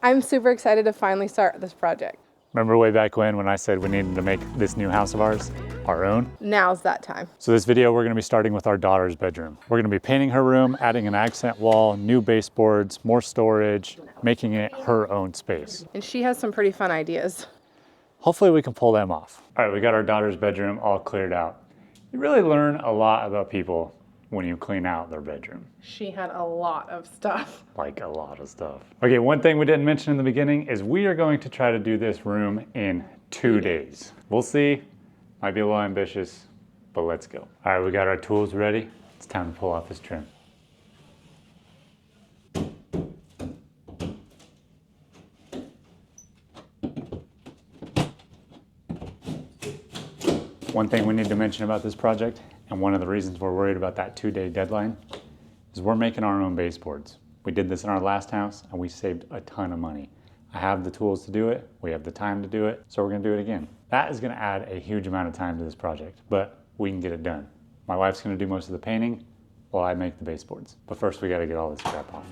I'm super excited to finally start this project. Remember way back when I said we needed to make this new house of ours our own? Now's that time. So this video, we're gonna be starting with our daughter's bedroom. We're gonna be painting her room, adding an accent wall, new baseboards, more storage, making it her own space. And she has some pretty fun ideas. Hopefully we can pull them off. All right, we got our daughter's bedroom all cleared out. You really learn a lot about people when you clean out their bedroom. She had a lot of stuff. Like a lot of stuff. Okay, one thing we didn't mention in the beginning is we are going to try to do this room in 2 days. We'll see, might be a little ambitious, but let's go. All right, we got our tools ready. It's time to pull off this trim. One thing we need to mention about this project, and one of the reasons we're worried about that 2-day deadline, is we're making our own baseboards. We did this in our last house and we saved a ton of money. I have the tools to do it, we have the time to do it, so we're gonna do it again. That is gonna add a huge amount of time to this project, but we can get it done. My wife's gonna do most of the painting while I make the baseboards. But first we gotta get all this crap off.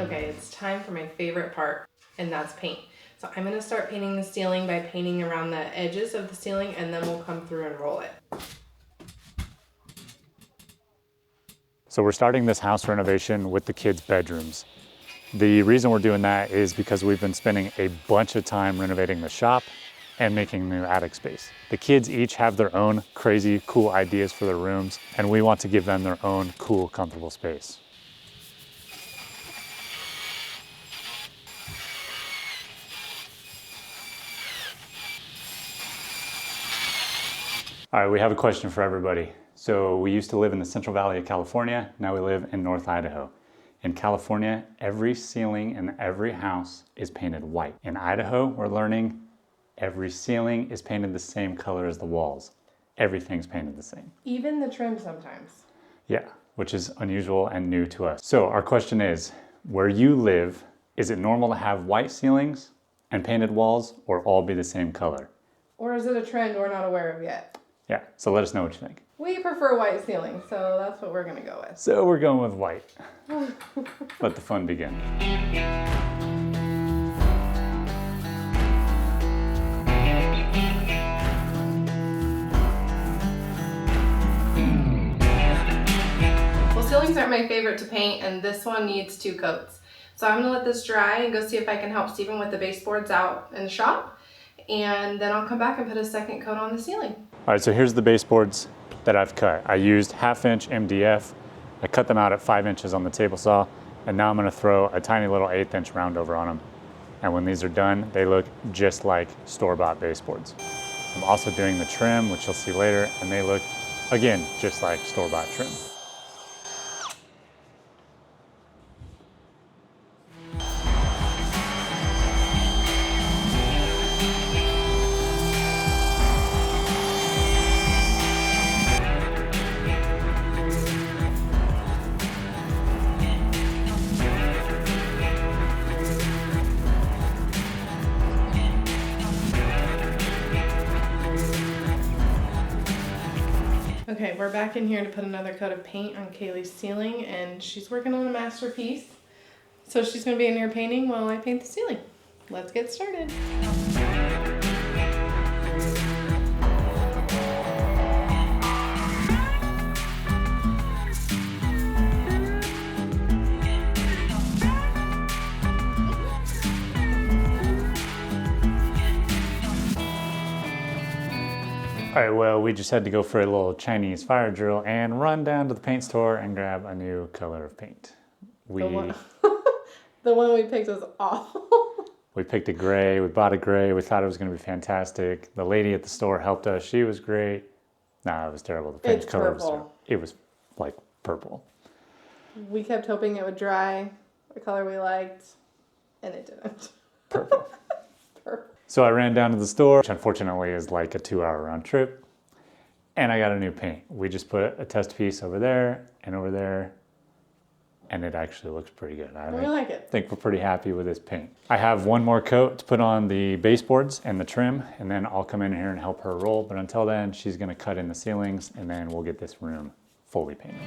Okay, it's time for my favorite part, and that's paint. So I'm gonna start painting the ceiling by painting around the edges of the ceiling, and then we'll come through and roll it. So we're starting this house renovation with the kids' bedrooms. The reason we're doing that is because we've been spending a bunch of time renovating the shop and making new attic space. The kids each have their own crazy, cool ideas for their rooms, and we want to give them their own cool, comfortable space. All right, we have a question for everybody. So we used to live in the Central Valley of California. Now we live in North Idaho. In California, every ceiling in every house is painted white. In Idaho, we're learning every ceiling is painted the same color as the walls. Everything's painted the same. Even the trim sometimes. Yeah, which is unusual and new to us. So our question is, where you live, is it normal to have white ceilings and painted walls, or all be the same color? Or is it a trend we're not aware of yet? Yeah, so let us know what you think. We prefer white ceilings, so that's what we're gonna go with. So we're going with white. Let the fun begin. Well, ceilings aren't my favorite to paint, and this one needs 2 coats. So I'm gonna let this dry and go see if I can help Stephen with the baseboards out in the shop, and then I'll come back and put a second coat on the ceiling. All right, so here's the baseboards that I've cut. I used 1/2" MDF. I cut them out at 5 inches on the table saw, and now I'm gonna throw a tiny little 1/8" round over on them. And when these are done, they look just like store-bought baseboards. I'm also doing the trim, which you'll see later, and they look, again, just like store-bought trim. Okay, we're back in here to put another coat of paint on Kaylee's ceiling, and she's working on a masterpiece. So she's gonna be in here painting while I paint the ceiling. Let's get started. All right, well, we just had to go for a little Chinese fire drill and run down to the paint store and grab a new color of paint. The one we picked was awful. We picked a gray, we bought a gray, we thought it was gonna be fantastic. The lady at the store helped us, she was great. Nah, it was terrible. The paint color was terrible. It was like purple. We kept hoping it would dry the color we liked, and it didn't. Purple. Purple. So I ran down to the store, which unfortunately is like a 2-hour round trip. And I got a new paint. We just put a test piece over there, and it actually looks pretty good. I like it. think we're pretty happy with this paint. I have one more coat to put on the baseboards and the trim, and then I'll come in here and help her roll. But until then, she's gonna cut in the ceilings, and then we'll get this room fully painted.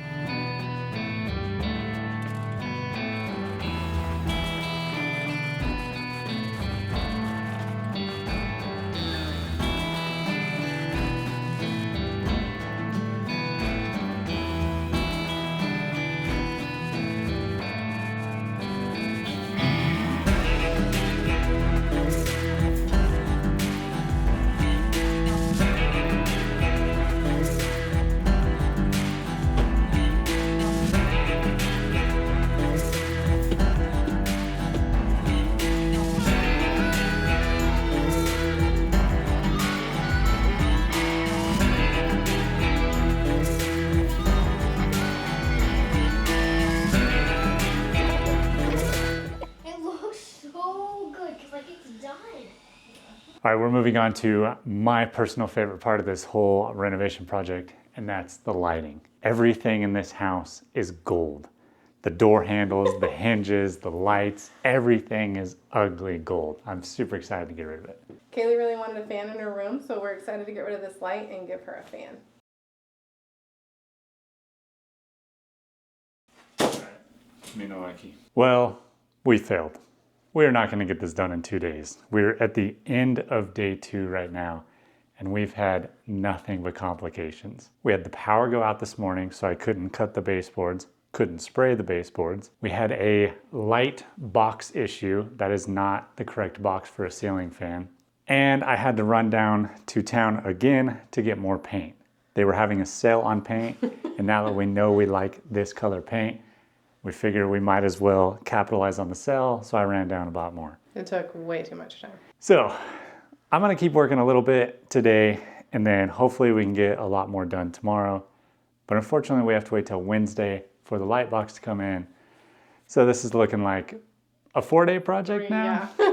All right, we're moving on to my personal favorite part of this whole renovation project, and that's the lighting. Everything in this house is gold. The door handles, the hinges, the lights, everything is ugly gold. I'm super excited to get rid of it. Kaylee really wanted a fan in her room, so we're excited to get rid of this light and give her a fan. All right, me no likey. Well, we failed. We're not going to get this done in 2 days. We're at the end of day 2 right now, and we've had nothing but complications. We had the power go out this morning, so I couldn't cut the baseboards, couldn't spray the baseboards. We had a light box issue. That is not the correct box for a ceiling fan. And I had to run down to town again to get more paint. They were having a sale on paint, and now that we know we like this color paint, we figured we might as well capitalize on the sale, so I ran down and bought more. It took way too much time. So I'm gonna keep working a little bit today, and then hopefully we can get a lot more done tomorrow. But unfortunately, we have to wait till Wednesday for the light box to come in. So this is looking like a 4-day project now? Yeah.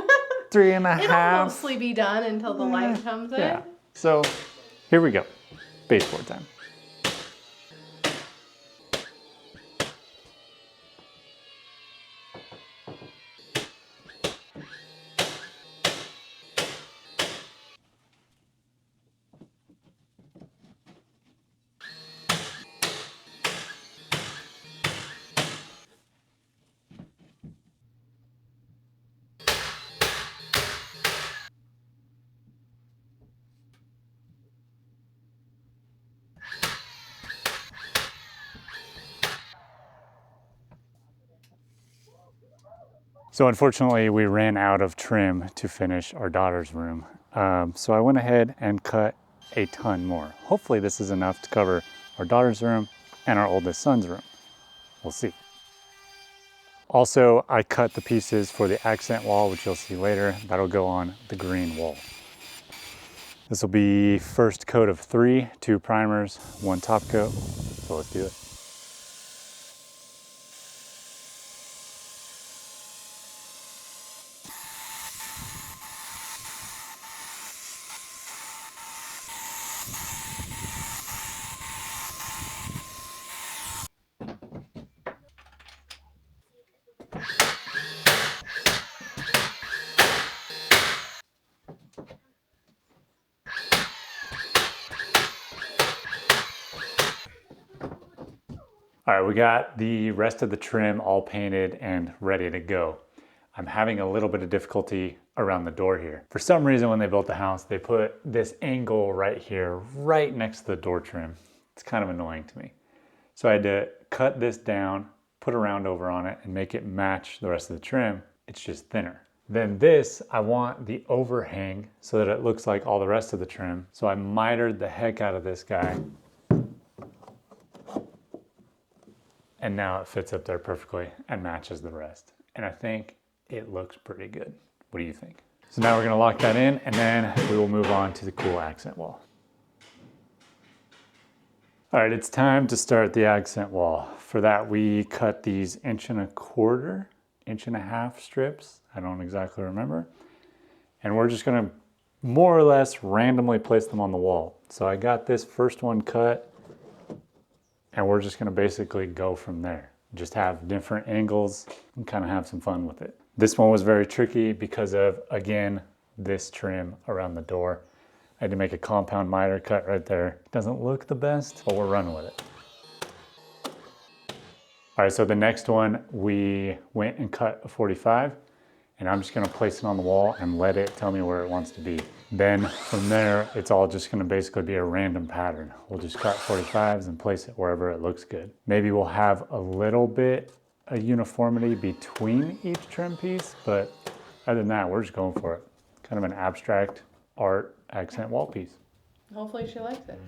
3.5. It'll mostly be done until the light comes in. Yeah. So here we go, baseboard time. So unfortunately, we ran out of trim to finish our daughter's room. So I went ahead and cut a ton more. Hopefully this is enough to cover our daughter's room and our oldest son's room. We'll see. Also, I cut the pieces for the accent wall, which you'll see later. That'll go on the green wall. This will be first coat of 3, 2 primers, 1 top coat. So let's do it. All right, we got the rest of the trim all painted and ready to go. I'm having a little bit of difficulty around the door here. For some reason, when they built the house, they put this angle right here, right next to the door trim. It's kind of annoying to me. So I had to cut this down, put a round over on it, and make it match the rest of the trim. It's just thinner. Then this, I want the overhang so that it looks like all the rest of the trim. So I mitered the heck out of this guy. And now it fits up there perfectly and matches the rest. And I think it looks pretty good. What do you think? So now we're gonna lock that in, and then we will move on to the cool accent wall. All right, it's time to start the accent wall. For that, we cut these 1.25 inch, 1.5 inch strips. I don't exactly remember. And we're just gonna more or less randomly place them on the wall. So I got this first one cut, and we're just gonna basically go from there. Just have different angles and kind of have some fun with it. This one was very tricky because of, again, this trim around the door. I had to make a compound miter cut right there. Doesn't look the best, but we're running with it. All right, so the next one, we went and cut a 45, and I'm just gonna place it on the wall and let it tell me where it wants to be. Then from there, it's all just gonna basically be a random pattern. We'll just cut 45s and place it wherever it looks good. Maybe we'll have a little bit of uniformity between each trim piece, but other than that, we're just going for it. Kind of an abstract art accent wall piece. Hopefully she likes it.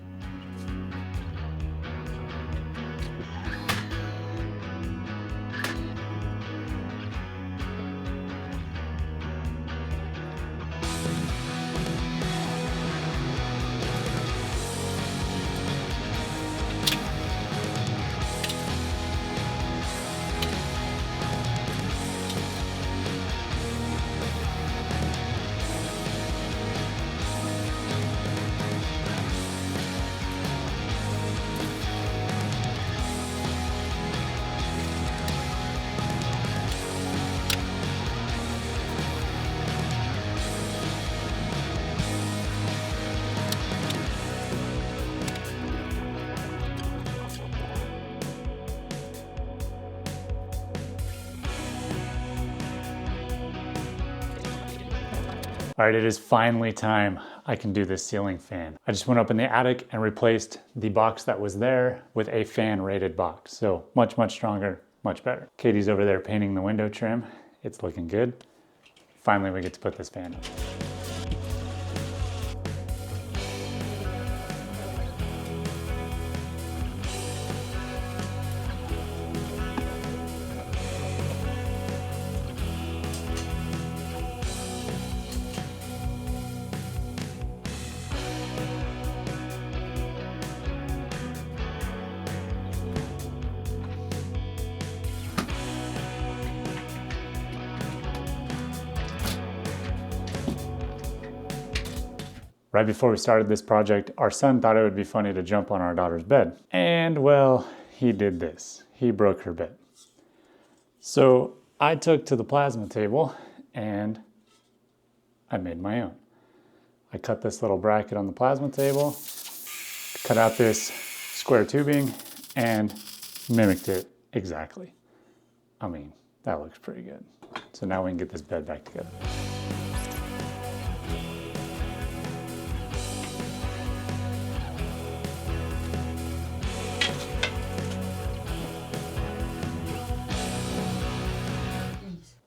All right, it is finally time I can do this ceiling fan. I just went up in the attic and replaced the box that was there with a fan rated box. So much, much stronger, much better. Katie's over there painting the window trim. It's looking good. Finally, we get to put this fan up. Right before we started this project, our son thought it would be funny to jump on our daughter's bed. And well, he did this. He broke her bed. So I took to the plasma table and I made my own. I cut this little bracket on the plasma table, cut out this square tubing, and mimicked it exactly. I mean, that looks pretty good. So now we can get this bed back together.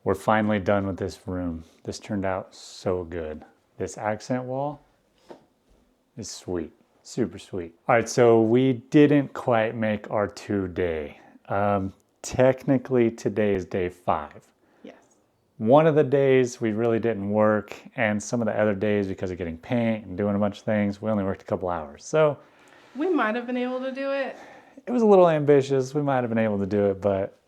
We're finally done with this room. This turned out so good. This accent wall is sweet, super sweet. All right, so we didn't quite make our 2-day. Technically today is day 5. Yes. One of the days we really didn't work, and some of the other days because of getting paint and doing a bunch of things, we only worked a couple hours. So We might have been able to do it, it was a little ambitious. We might have been able to do it, but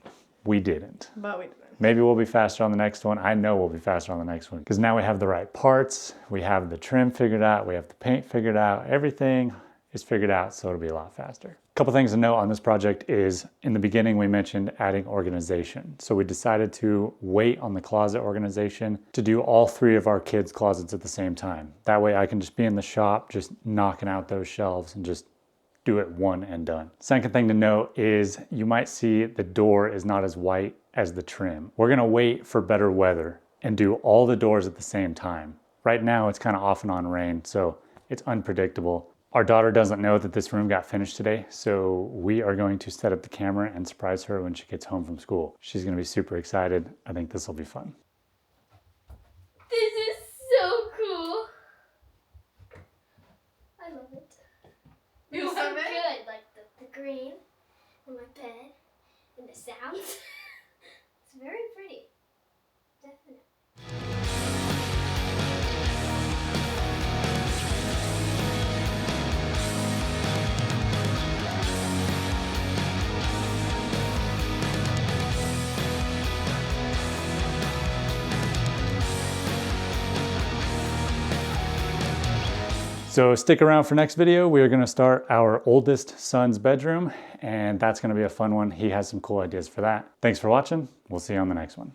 we didn't. but we didn't. Maybe we'll be faster on the next one. I know we'll be faster on the next one because now we have the right parts. We have the trim figured out. We have the paint figured out. Everything is figured out, so it'll be a lot faster. A couple things to note on this project is in the beginning we mentioned adding organization. So we decided to wait on the closet organization to do all 3 of our kids' closets at the same time. That way I can just be in the shop just knocking out those shelves and just do it one and done. Second thing to note is you might see the door is not as white as the trim. We're gonna wait for better weather and do all the doors at the same time. Right now it's kind of off and on rain, so it's unpredictable. Our daughter doesn't know that this room got finished today, so we are going to set up the camera and surprise her when she gets home from school. She's gonna be super excited. I think this will be fun. This is so cool. I love it. You It's love so it? good, like the green on my bed and the sounds. It's very pretty. Definitely. So stick around for next video. We are gonna start our oldest son's bedroom, and that's gonna be a fun one. He has some cool ideas for that. Thanks for watching. We'll see you on the next one.